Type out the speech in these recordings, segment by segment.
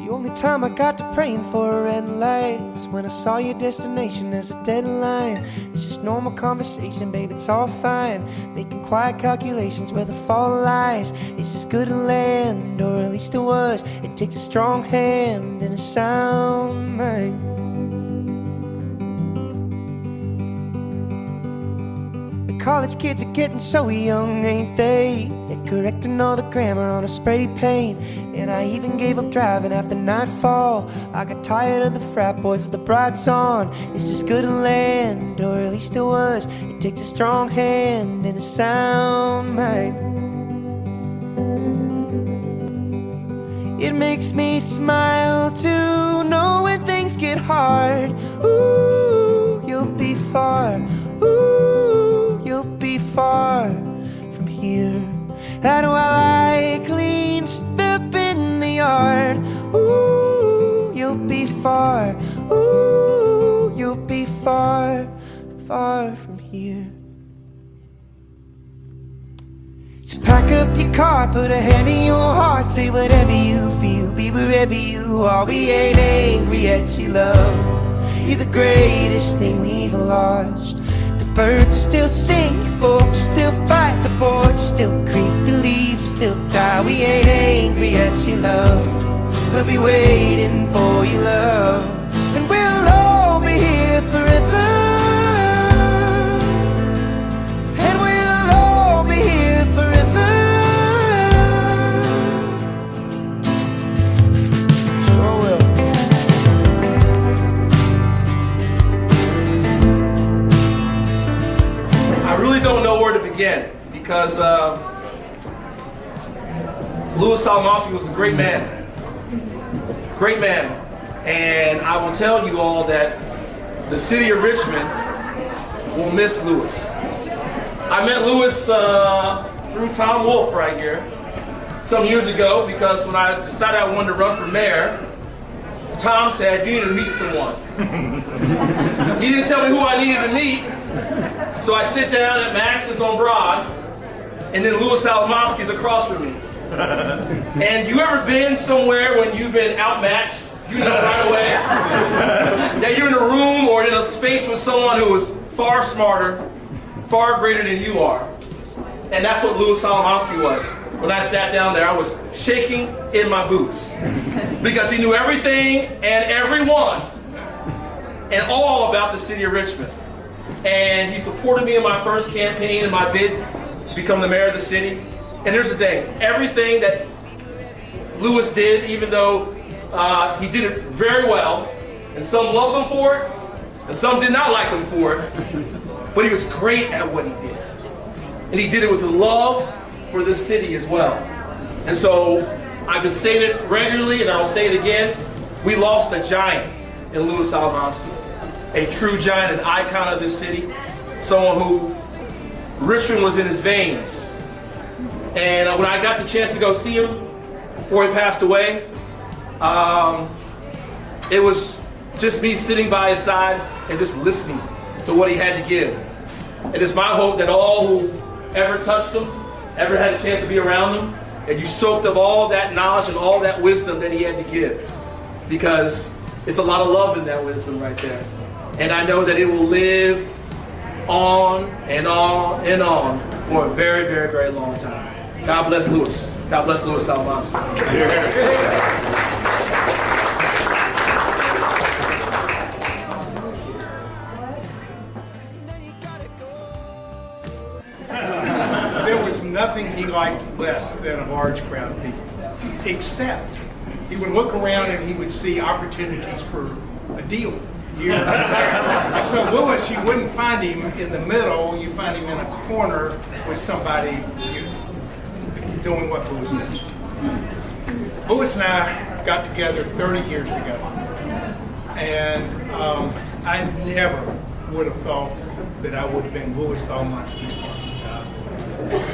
The only time I got to praying for a red light is when I saw your destination as a deadline. It's just normal conversation, babe, it's all fine. Making quiet calculations where the fall lies. It's as good a land, or at least it was. It takes a strong hand and a sound mind. College kids are getting so young, ain't they? They're correcting all the grammar on a spray paint. And I even gave up driving after nightfall. I got tired of the frat boys with the brights on. It's as good a land, or at least it was. It takes a strong hand and a sound mind. It makes me smile to know when things get hard. Ooh, you'll be far. Ooh, you'll be far from here. And while I clean step in the yard, ooh, you'll be far. Ooh, you'll be far, far from here. So pack up your car, put a hand in your heart, say whatever you feel, be wherever you are. We ain't angry at you, love. You're the greatest thing we've lost. The birds will still sing, folks will still fight, the porch will still creak, the leaves will still die. We ain't angry at you, love. We'll be waiting for you, love. And we'll all be here forever. And we'll all be here forever. Sure will. I really don't know where to begin because Louis Salomonsky was a great man. Great man. And I will tell you all that the city of Richmond will miss Louis. I met Louis through Tom Wolfe right here some years ago because when I decided I wanted to run for mayor, Tom said, you need to meet someone. He didn't tell me who I needed to meet, so I sit down at Max's on Broad, and then Louis Salomonsky is across from me. And you ever been somewhere when you've been outmatched? You know right away that you're in a room or in a space with someone who is far smarter, far greater than you are. And that's what Louis Salomonsky was. When I sat down there, I was shaking in my boots because he knew everything and everyone and all about the city of Richmond. And he supported me in my first campaign in my bid to become the mayor of the city. And here's the thing, everything that Louis did, even though he did it very well, and some loved him for it, and some did not like him for it, but he was great at what he did. And he did it with love for this city as well. And so I've been saying it regularly, and I'll say it again, we lost a giant in Louis Salomonsky, a true giant, an icon of this city, someone who Richmond was in his veins. And when I got the chance to go see him before he passed away, it was just me sitting by his side and just listening to what he had to give. And it's my hope that all who ever touched him, ever had a chance to be around him, and you soaked up all that knowledge and all that wisdom that he had to give. Because it's a lot of love in that wisdom right there. And I know that it will live on and on and on for a very, very, very long time. God bless Louis. God bless Louis Salomonsky. There was nothing he liked less than a large crowd of people, except he would look around and he would see opportunities for a deal. And so Louis, you wouldn't find him in the middle, you find him in a corner with somebody doing what Louis did. Louis and I got together 30 years ago, and I never would have thought that I would have been Louis Salomonsky.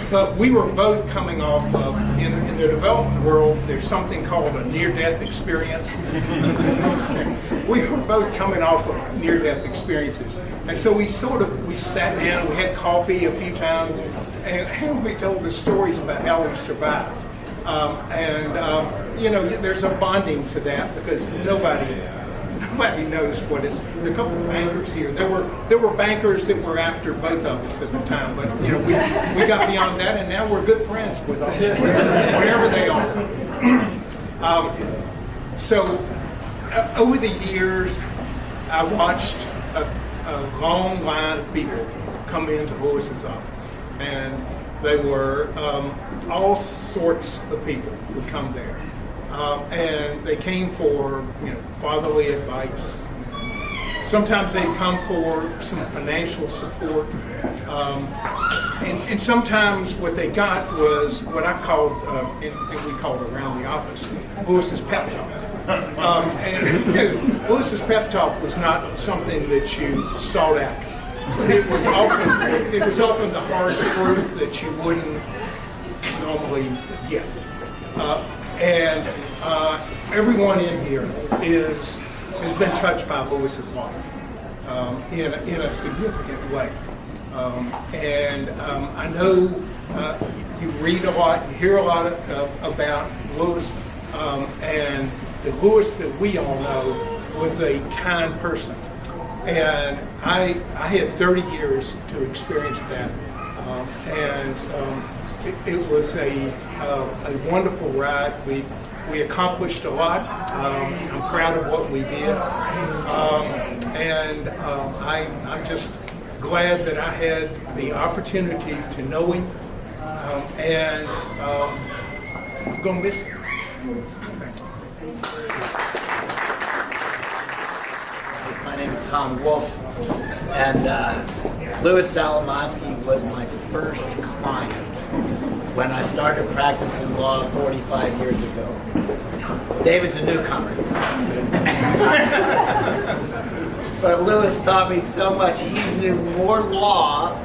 But we were both coming off of, in the development world, there's something called a near-death experience. We were both coming off of near-death experiences. And so we sat down, we had coffee a few times, and we told the stories about how we survived. There's a bonding to that because nobody knows what it's. There are a couple of bankers here. There were bankers that were after both of us at the time, but we got beyond that, and now we're good friends with them, wherever they are. Over the years, I watched a long line of people come into Lewis's office, and they were all sorts of people would come there, and they came for fatherly advice. Sometimes they'd come for some financial support, and sometimes what they got was what I called, and we called around the office, Lewis's pep talk. And Lewis's pep talk was not something that you sought after. It was often the hard truth that you wouldn't normally get. Everyone in here has been touched by Lewis's life in a significant way. I know you read a lot, you hear a lot about Lewis, and the Lewis that we all know was a kind person. And I had 30 years to experience that. It was a wonderful ride. We accomplished a lot. I'm proud of what we did. I'm just glad that I had the opportunity to know him. I'm going to miss him. Thank you. My name is Tom Wolf, and Louis Salomonsky was my first client when I started practicing law 45 years ago. David's a newcomer. But Louis taught me so much. He knew more law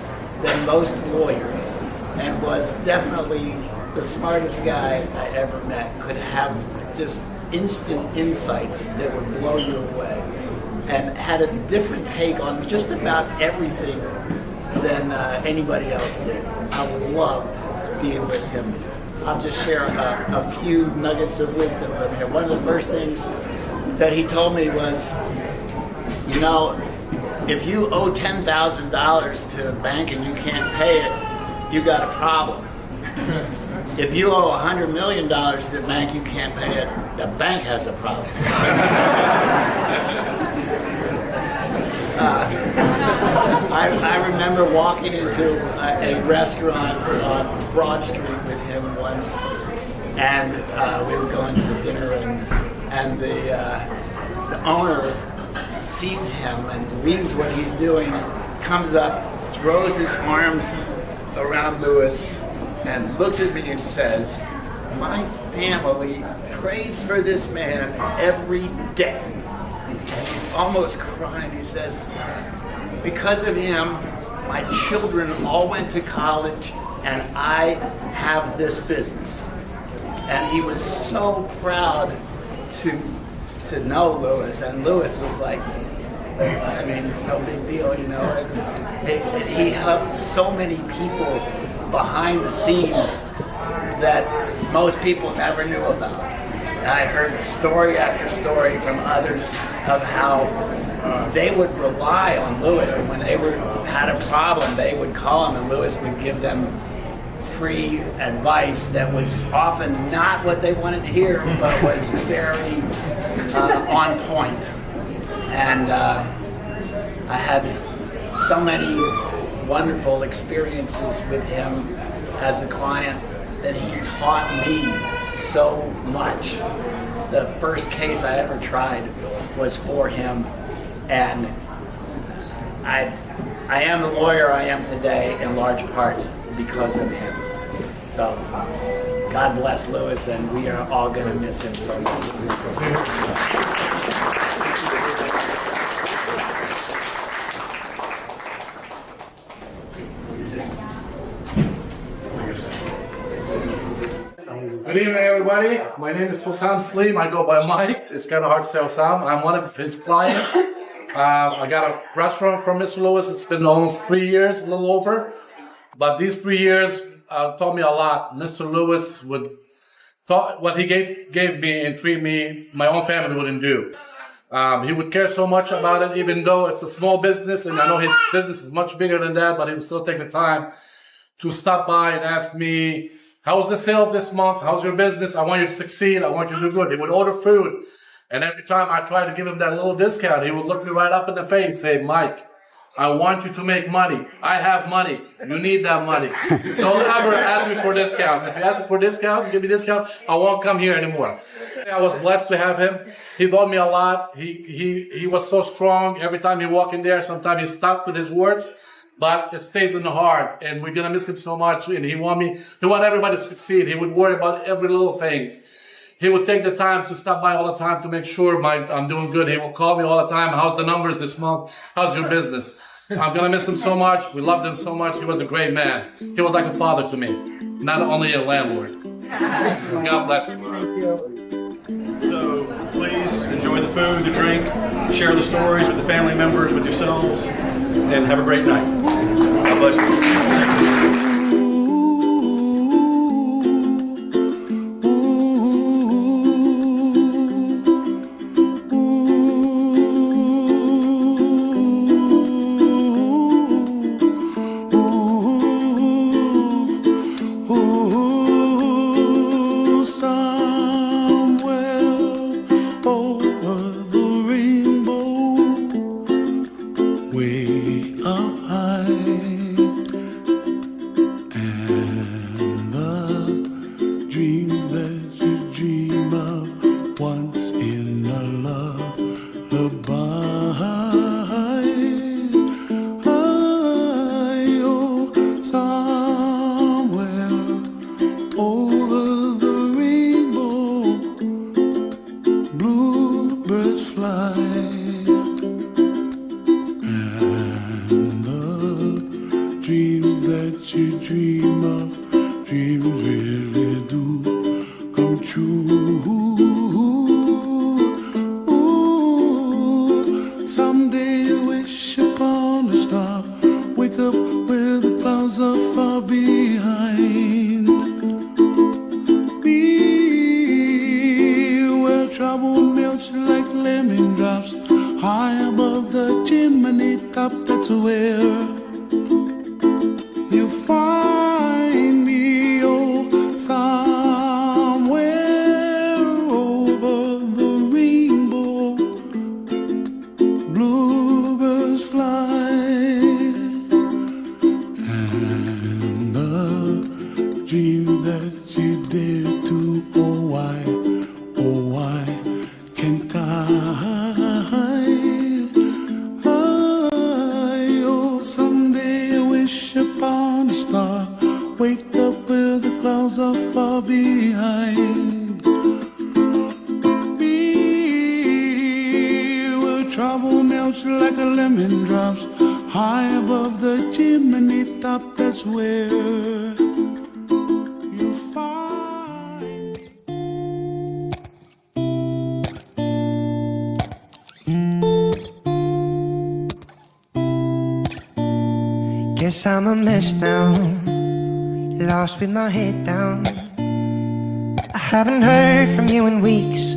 than most lawyers and was definitely the smartest guy I ever met. Could have just instant insights that would blow you away, and had a different take on just about everything than anybody else did. I loved being with him. I'll just share a few nuggets of wisdom from him. One of the first things that he told me was, if you owe $10,000 to a bank and you can't pay it, you got a problem. If you owe $100 million to the bank, you can't pay it, the bank has a problem. I remember walking into a restaurant on Broad Street with him once, and we were going to dinner, and the owner sees him and reads what he's doing, comes up, throws his arms around Louis, and looks at me and says, "My family prays for this man every day." And he's almost crying. He says, "Because of him, my children all went to college, and I have this business." And he was so proud to know Louis, and Louis was like, no big deal, He helped so many people behind the scenes that most people never knew about. I heard story after story from others of how they would rely on Louis, and when they had a problem, they would call him, and Louis would give them free advice that was often not what they wanted to hear, but was very on point. And I had so many wonderful experiences with him as a client that he taught me so much. The first case I ever tried was for him, and I am the lawyer I am today in large part because of him. So God bless Louis, and we are all going to miss him so much. Good evening, everybody. My name is Hussam Sleem. I go by Mike. It's kind of hard to say Hussam. I'm one of his clients. I got a restaurant from Mr. Lewis. It's been almost 3 years, a little over. But these 3 years taught me a lot. Mr. Lewis would thought what he gave me and treat me, my own family wouldn't do. He would care so much about it, even though it's a small business, and I know his business is much bigger than that, but he would still take the time to stop by and ask me, how's the sales this month? How's your business? I want you to succeed. I want you to do good. He would order food. And every time I tried to give him that little discount, he would look me right up in the face and say, Mike, I want you to make money. I have money. You need that money. Don't ever ask me for discounts. If you ask me for discounts, give me discounts, I won't come here anymore. I was blessed to have him. He taught me a lot. He was so strong. Every time he walked in there, sometimes he stopped with his words, but it stays in the heart. And we're going to miss him so much. And he wanted everybody to succeed. He would worry about every little things. He would take the time to stop by all the time to make sure I'm doing good. He will call me all the time. How's the numbers this month? How's your business? I'm going to miss him so much. We loved him so much. He was a great man. He was like a father to me, not only a landlord. God bless him. Thank you. So please enjoy the food, the drink, share the stories with the family members, with yourselves, and have a great night. God bless you. Guess I'm a mess now, lost with my head down. I haven't heard from you in weeks,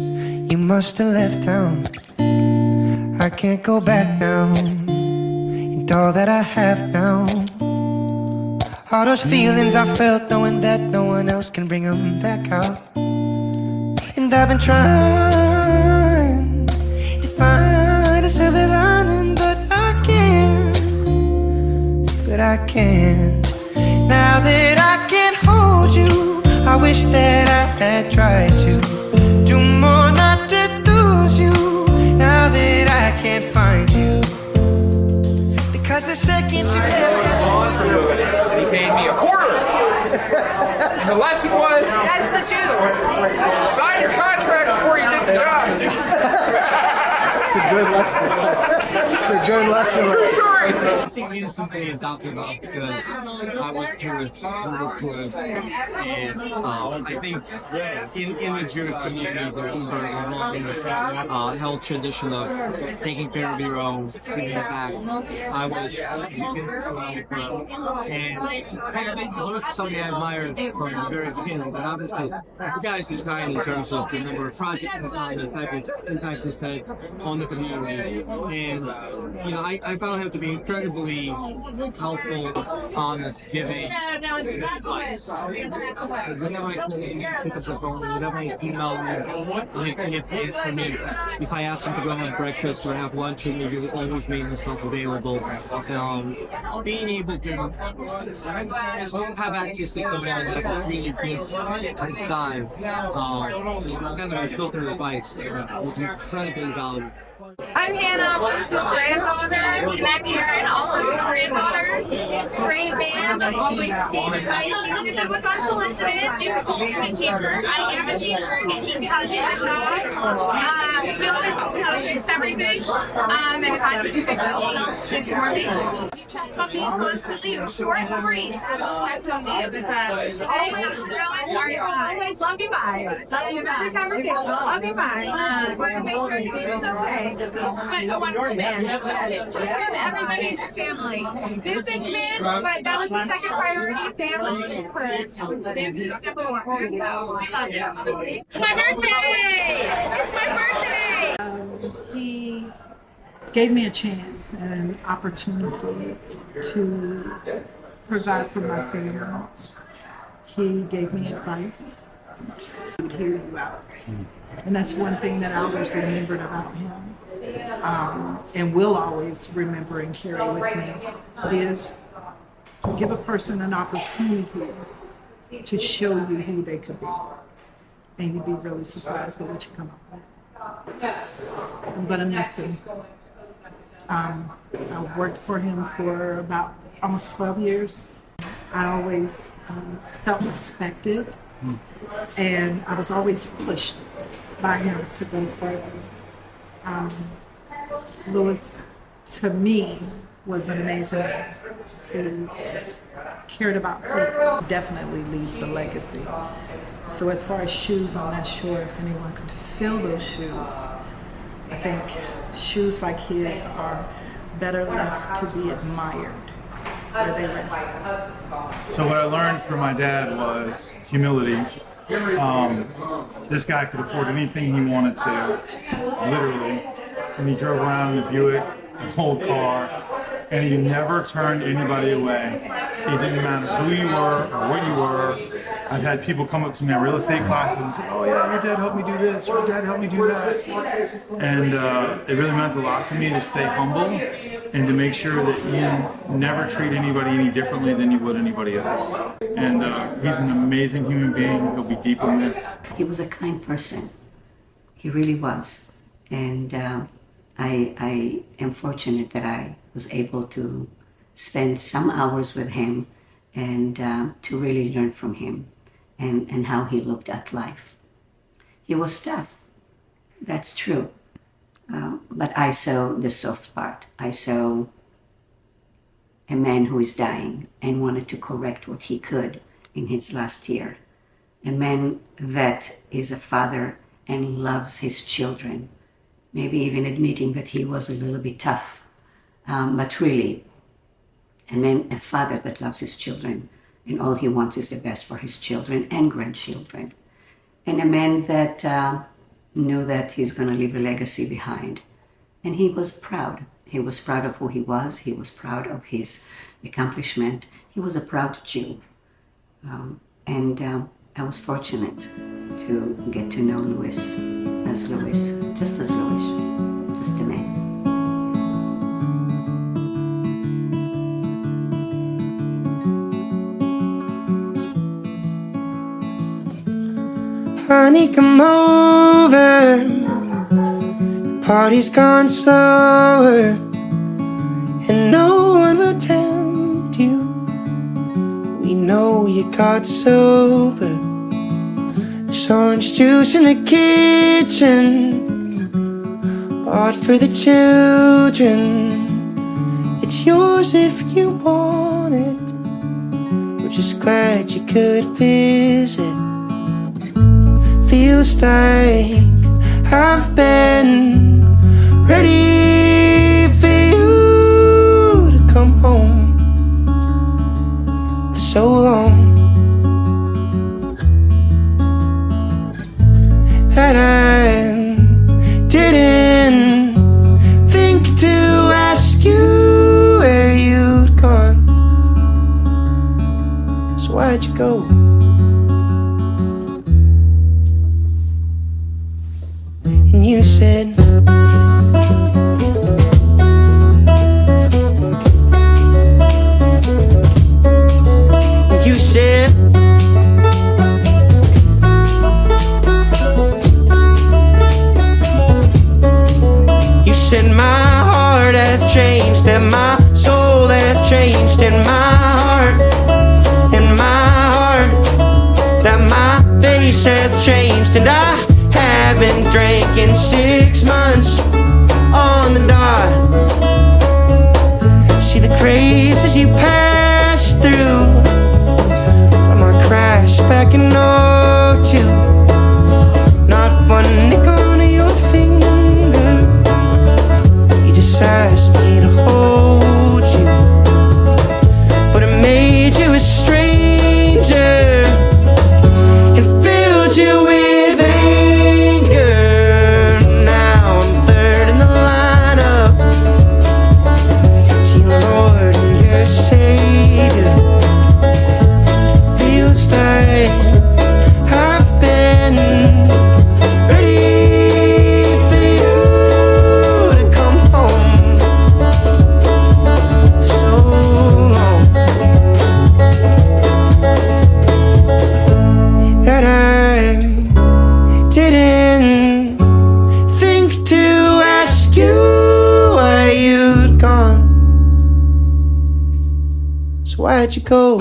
you must have left town. I can't go back now, and all that I have now. All those feelings I felt, knowing that no one else can bring them back out. And I've been trying to find a silver lining, but I can't. Now that I can't hold you, I wish that I had tried to do more not to lose you. Now that I can't find you, because the second you left, boss and he paid me $25. And the lesson was, That's the Jew. sign your contract before you get the job. It's a good lesson. It's a good lesson. I think he is something adopted off because I was Jewish, and I think in the Jewish community there's sort of a long held tradition of taking care of your own, giving it back. I was and something I admired from the very beginning, but obviously the guy's the kind in terms of the number of projects and the type of impact he's had on the community, and I found him to be incredibly helpful, honest, giving advice. Whenever I call him, pick up the phone, whenever I email him, he answers me. If I ask him to go have breakfast or have lunch with me, he was always making himself available. Being able to have access to someone that was really good at his time, kind of a filtered advice, was incredibly valuable. I'm Hannah, Lewis's granddaughter, and I'm Karen, also his granddaughter. Great man, always gave advice, even if it was unsolicited. It was told from a teacher. I am a teacher, and he has a job. He always fix everything, and if I could do fix it, he'd for me. He checked on me constantly. It was short and brief. He checked on me. It was always love you, bye. Love you, bye. Conversation. Love you, bye. Want to make sure he was okay. But a wonderful man. Took care of everybody in his family. Businessman, but that was the second priority. Family was number one. It's my birthday! It's my birthday! He gave me a chance and an opportunity to provide for my family. He gave me advice. He would hear you out. And that's one thing that I always remembered about him. And will always remember and carry with me is give a person an opportunity to show you who they could be. And you'd be really surprised with what you come up with. I'm gonna miss him. I worked for him for about almost 12 years. I always felt respected, and I was always pushed by him to go further. Lewis, to me, was an amazing man who cared about people. Definitely leaves a legacy. So as far as shoes, I'm not sure if anyone could fill those shoes. I think shoes like his are better left to be admired where they rest. So what I learned from my dad was humility. This guy could afford anything he wanted to, literally. And he drove around in a Buick, an old car, and he never turned anybody away. It didn't matter who you were or what you were. I've had people come up to me in real estate classes and say, "Oh yeah, your dad helped me do this, your dad helped me do that." And it really meant a lot to me to stay humble and to make sure that you never treat anybody any differently than you would anybody else. And he's an amazing human being. He'll be deeply missed. He was a kind person. He really was. And I am fortunate that I was able to spend some hours with him and to really learn from him and how he looked at life. He was tough, that's true. But I saw the soft part. I saw a man who is dying and wanted to correct what he could in his last year. A man that is a father and loves his children. Maybe even admitting that he was a little bit tough, but really, a father that loves his children, and all he wants is the best for his children and grandchildren. And a man that knew that he's going to leave a legacy behind. And he was proud. He was proud of who he was. He was proud of his accomplishment. He was a proud Jew. I was fortunate to get to know Louis as Louis, just as Louis, just a man. Honey, come over. The party's gone slower, and no one will tempt you. We know you got sober. There's orange juice in the kitchen. bought for the children. It's yours if you want it. We're just glad you could visit. Feels like I've been ready for you to come home for so long that I didn't think to ask you where you'd gone. So why'd you go? And you said you said you said my heart has changed and my soul has changed and my heart that my face has changed and I haven't drank in 6 months on the dot. See the graves as you pass through from our crash back in '02. Not one nickel on your finger. You just asked me to hold you, but it made you a stranger and filled you with anger. Now I'm third in the lineup. Gee, Lord, and your Savior. Feels like I've been ready for you to come home so long that I didn't think to ask you why you'd gone. So why'd you go?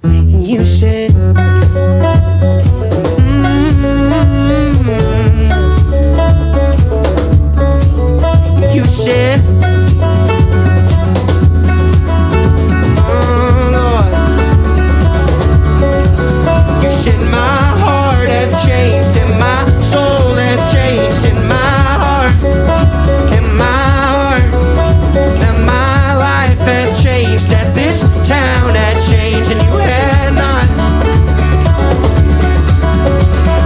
And you said you said oh Lord, you said my heart has changed and my soul has changed and my heart that my life has changed, that this town had changed and you had not,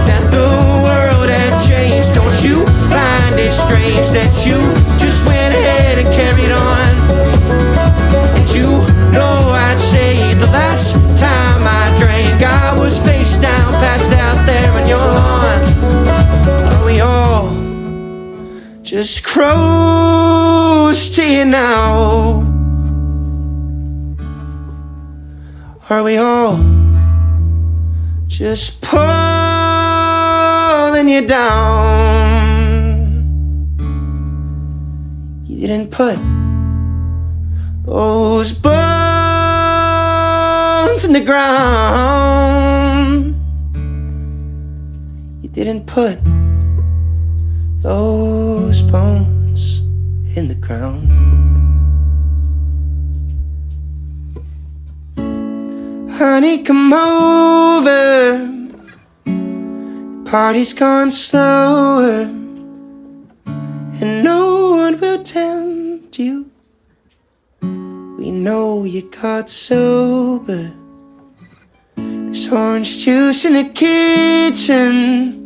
that the world has changed. Don't you find it strange that you just went ahead and carried on? And you know I'd say the last time I drank I was face down, passed out there on your lawn. Are we all just crows to you now? Are we all just pulling you down? You didn't put those bones in the ground. You didn't put those bones in the ground. Honey, come over. The party's gone slower, and no one will tempt you. We know you got sober. There's orange juice in the kitchen,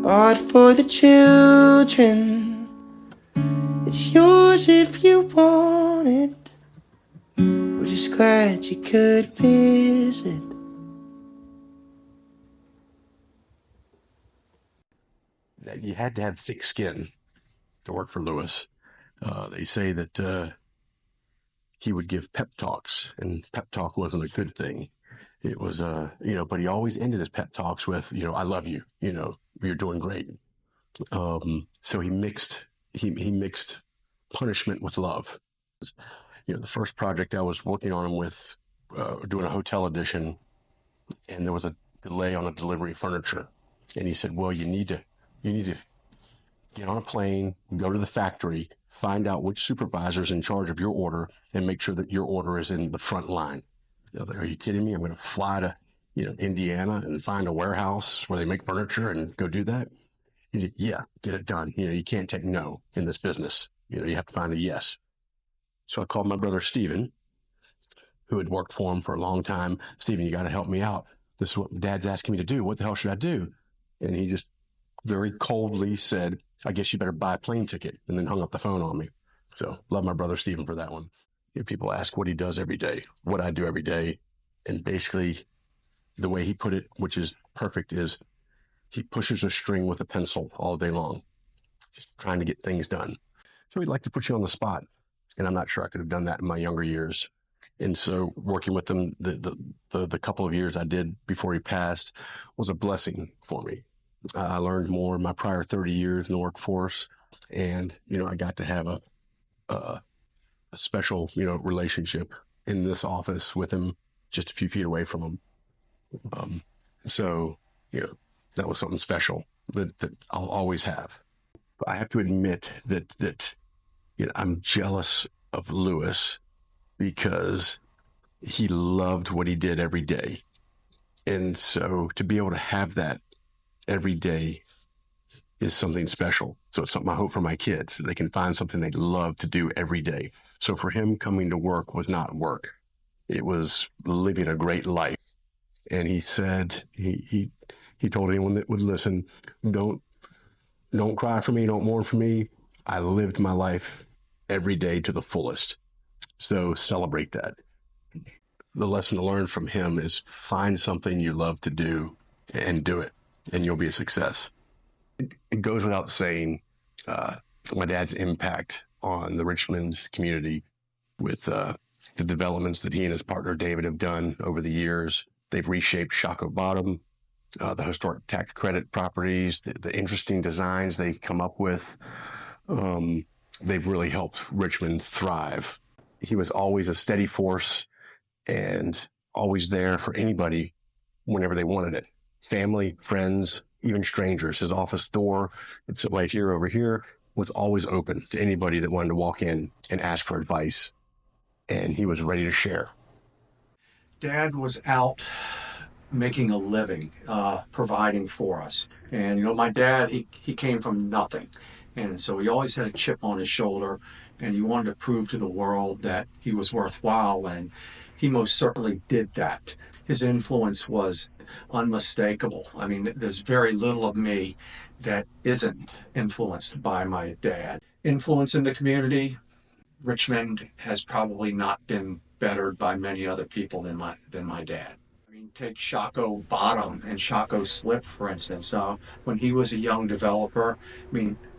bought for the children. It's yours if you want it. We're just glad you could visit. You had to have thick skin to work for Lewis. They say that he would give pep talks, and pep talk wasn't a good thing. It was, but he always ended his pep talks with, I love you, you're doing great. So he mixed punishment with love. The first project I was working on him with, doing a hotel edition, and there was a delay on a delivery of furniture. And he said, well, you need to get on a plane, go to the factory, find out which supervisor is in charge of your order, and make sure that your order is in the front line. I was like, are you kidding me? I'm going to fly to, Indiana and find a warehouse where they make furniture and go do that? He said, yeah, get it done. You can't take no in this business. You have to find a yes. So I called my brother, Steven, who had worked for him for a long time. Steven, you got to help me out. This is what Dad's asking me to do. What the hell should I do? And he just very coldly said, I guess you better buy a plane ticket, and then hung up the phone on me. So love my brother Steven for that one. People ask what he does every day, what I do every day. And basically the way he put it, which is perfect, is he pushes a string with a pencil all day long, just trying to get things done. So he'd like to put you on the spot. And I'm not sure I could have done that in my younger years. And so working with him, the couple of years I did before he passed was a blessing for me. I learned more in my prior 30 years in the workforce. And, I got to have a special, relationship in this office with him, just a few feet away from him. So, that was something special that I'll always have. I have to admit that I'm jealous of Lewis because he loved what he did every day. And so to be able to have that every day is something special. So it's something I hope for my kids, that they can find something they love to do every day. So for him, coming to work was not work. It was living a great life. And he said, he told anyone that would listen, don't cry for me, don't mourn for me. I lived my life every day to the fullest. So celebrate that. The lesson to learn from him is find something you love to do and do it, and you'll be a success. It goes without saying, my dad's impact on the Richmond community with the developments that he and his partner David have done over the years. They've reshaped Shockoe Bottom, the historic tax credit properties, the interesting designs they've come up with. They've really helped Richmond thrive. He was always a steady force and always there for anybody whenever they wanted it. Family, friends, even strangers. His office door, it's right here over here, was always open to anybody that wanted to walk in and ask for advice. And he was ready to share. Dad was out making a living, providing for us. And, my dad, he came from nothing. And so he always had a chip on his shoulder, and he wanted to prove to the world that he was worthwhile, and he most certainly did that. His influence was unmistakable. I mean, there's very little of me that isn't influenced by my dad. Influence in the community, Richmond has probably not been bettered by many other people than my dad. I mean, take Shockoe Bottom and Shockoe Slip, for instance. When he was a young developer,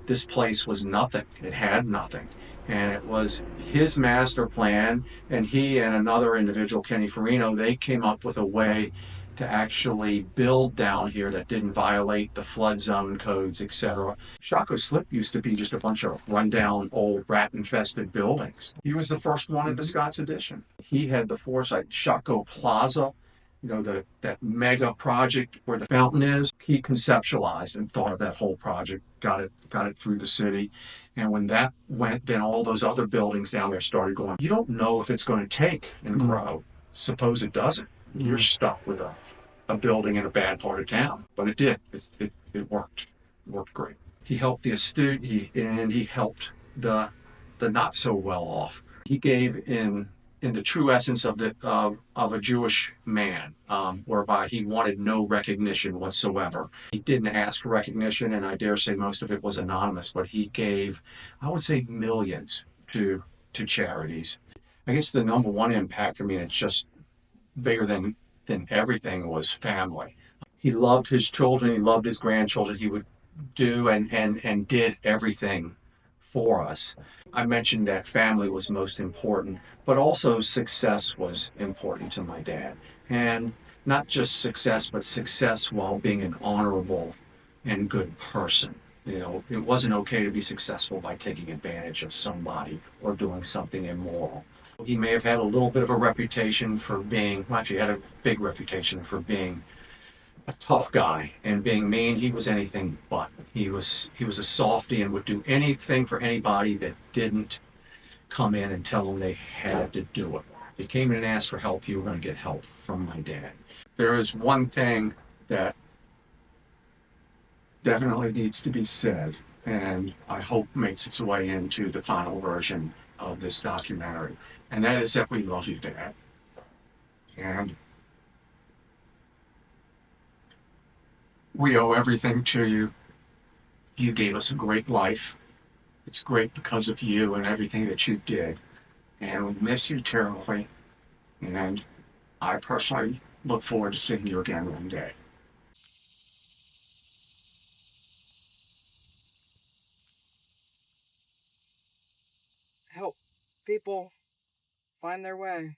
this place was nothing. It had nothing. And it was his master plan, and he and another individual, Kenny Farino, they came up with a way to actually build down here that didn't violate the flood zone codes, etc. Shockoe Slip used to be just a bunch of rundown, old, rat-infested buildings. He was the first one into Scott's Addition. He had the foresight. Shockoe Plaza, that mega project where the fountain is, he conceptualized and thought of that whole project, got it through the city. And when that went, then all those other buildings down there started going. You don't know if it's going to take and grow. Suppose it doesn't. You're stuck with a building in a bad part of town. But it did. It worked. It worked great. He helped the astute, and he helped the not so well off. He gave in the true essence of a Jewish man, whereby he wanted no recognition whatsoever. He didn't ask for recognition, and I dare say most of it was anonymous, but he gave, I would say, millions to charities. I guess the number one impact, it's just bigger than everything, was family. He loved his children, he loved his grandchildren. He would do and did everything for us. I mentioned that family was most important, but also success was important to my dad. And not just success, but success while being an honorable and good person. It wasn't okay to be successful by taking advantage of somebody or doing something immoral. He may have had a little bit of a reputation for being, he had a big reputation for being a tough guy, and being mean, he was anything but. He was a softie and would do anything for anybody that didn't come in and tell them they had to do it. If you came in and asked for help, you were going to get help from my dad. There is one thing that definitely needs to be said, and I hope makes its way into the final version of this documentary, and that is that we love you, Dad. And we owe everything to you. You gave us a great life. It's great because of you and everything that you did. And we miss you terribly. And I personally look forward to seeing you again one day. Help people find their way.